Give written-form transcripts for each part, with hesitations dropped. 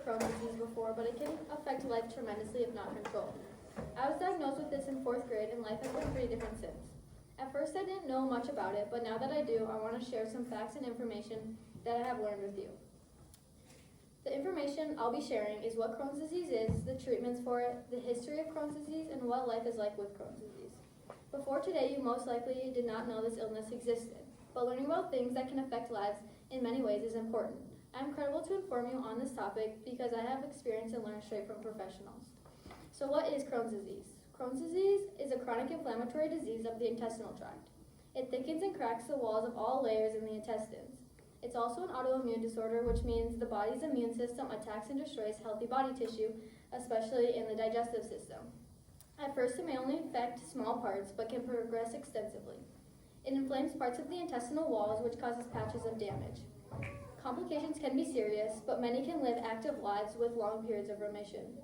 Crohn's disease before, but it can affect life tremendously if not controlled. I was diagnosed with this in 4th grade, and life has been pretty different since. At first, I didn't know much about it, but now that I do, I want to share some facts and information that I have learned with you. The information I'll be sharing is what Crohn's disease is, the treatments for it, the history of Crohn's disease, and what life is like with Crohn's disease. Before today, you most likely did not know this illness existed, but learning about things that can affect lives in many ways is important. I'm credible to inform you on this topic because I have experience and learned straight from professionals. So what is Crohn's disease? Crohn's disease is a chronic inflammatory disease of the intestinal tract. It thickens and cracks the walls of all layers in the intestines. It's also an autoimmune disorder, which means the body's immune system attacks and destroys healthy body tissue, especially in the digestive system. At first, it may only affect small parts, but can progress extensively. It inflames parts of the intestinal walls, which causes patches of damage. Complications can be serious, but many can live active lives with long periods of remission.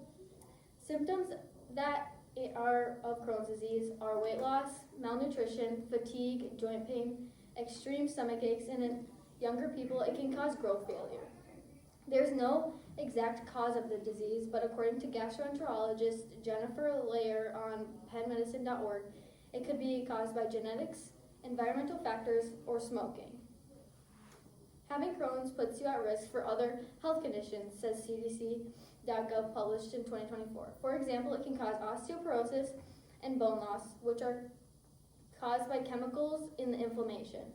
Symptoms that are of Crohn's disease are weight loss, malnutrition, fatigue, joint pain, extreme stomach aches, and in younger people, it can cause growth failure. There's no exact cause of the disease, but according to gastroenterologist Jennifer Layer on penmedicine.org, it could be caused by genetics, environmental factors, or smoking. Having Crohn's puts you at risk for other health conditions, says CDC.gov, published in 2024. For example, it can cause osteoporosis and bone loss, which are caused by chemicals in the inflammation.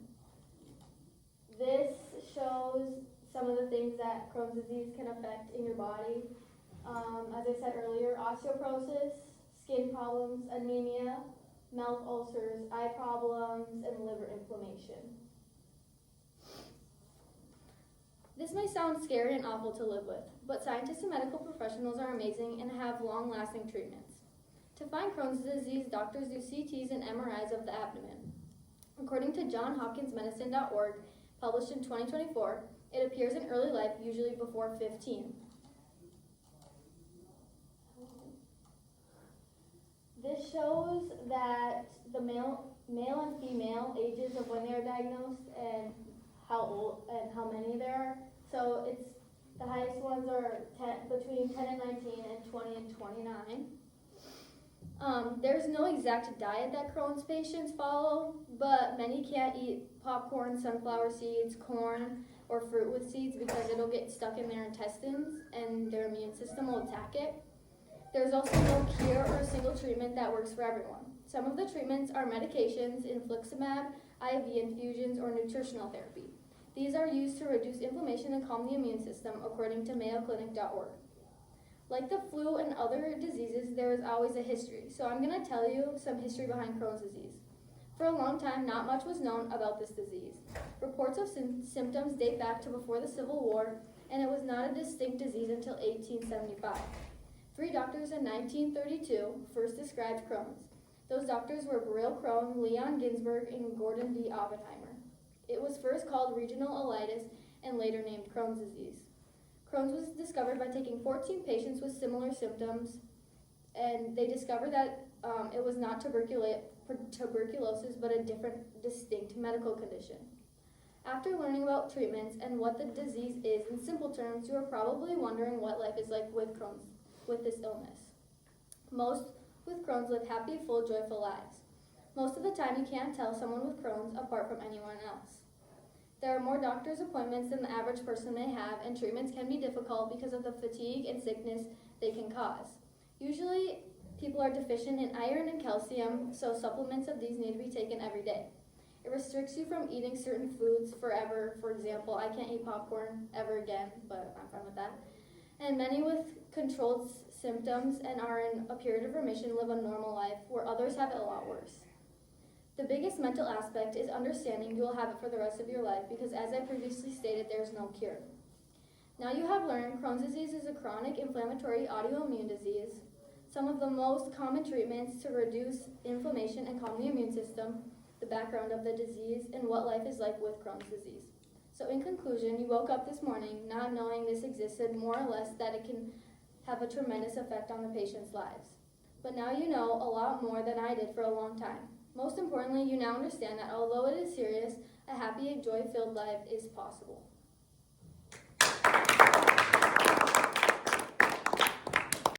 This shows some of the things that Crohn's disease can affect in your body. As I said earlier, osteoporosis, skin problems, anemia, mouth ulcers, eye problems, and liver inflammation. This may sound scary and awful to live with, but scientists and medical professionals are amazing and have long-lasting treatments. To find Crohn's disease, doctors do CTs and MRIs of the abdomen. According to JohnsHopkinsMedicine.org, published in 2024, it appears in early life, usually before 15. This shows that the male and female ages of when they are diagnosed and how old and how many there are. So it's the highest ones are between 10 and 19 and 20 and 29. There's no exact diet that Crohn's patients follow, but many can't eat popcorn, sunflower seeds, corn, or fruit with seeds because it'll get stuck in their intestines and their immune system will attack it. There's also no cure or single treatment that works for everyone. Some of the treatments are medications, infliximab, IV infusions, or nutritional therapy. These are used to reduce inflammation and calm the immune system, according to MayoClinic.org. Like the flu and other diseases, there is always a history, so I'm going to tell you some history behind Crohn's disease. For a long time, not much was known about this disease. Reports of symptoms date back to before the Civil War, and it was not a distinct disease until 1875. 3 doctors in 1932 first described Crohn's. Those doctors were Beryl Crohn, Leon Ginsberg, and Gordon D. Oppenheimer. It was first called regional ileitis and later named Crohn's disease. Crohn's was discovered by taking 14 patients with similar symptoms, and they discovered that it was not tuberculosis, but a different, distinct medical condition. After learning about treatments and what the disease is in simple terms, you are probably wondering what life is like with Crohn's, with this illness. Most with Crohn's live happy, full, joyful lives. Most of the time, you can't tell someone with Crohn's apart from anyone else. There are more doctor's appointments than the average person may have, and treatments can be difficult because of the fatigue and sickness they can cause. Usually, people are deficient in iron and calcium, so supplements of these need to be taken every day. It restricts you from eating certain foods forever. For example, I can't eat popcorn ever again, but I'm fine with that. And many with controlled symptoms and are in a period of remission live a normal life, where others have it a lot worse. The biggest mental aspect is understanding you will have it for the rest of your life because, as I previously stated, there is no cure. Now you have learned Crohn's disease is a chronic inflammatory autoimmune disease. Some of the most common treatments to reduce inflammation and calm the immune system, the background of the disease, and what life is like with Crohn's disease. So in conclusion, you woke up this morning not knowing this existed, more or less that it can have a tremendous effect on the patient's lives. But now you know a lot more than I did for a long time. Most importantly, you now understand that although it is serious, a happy, joy-filled life is possible.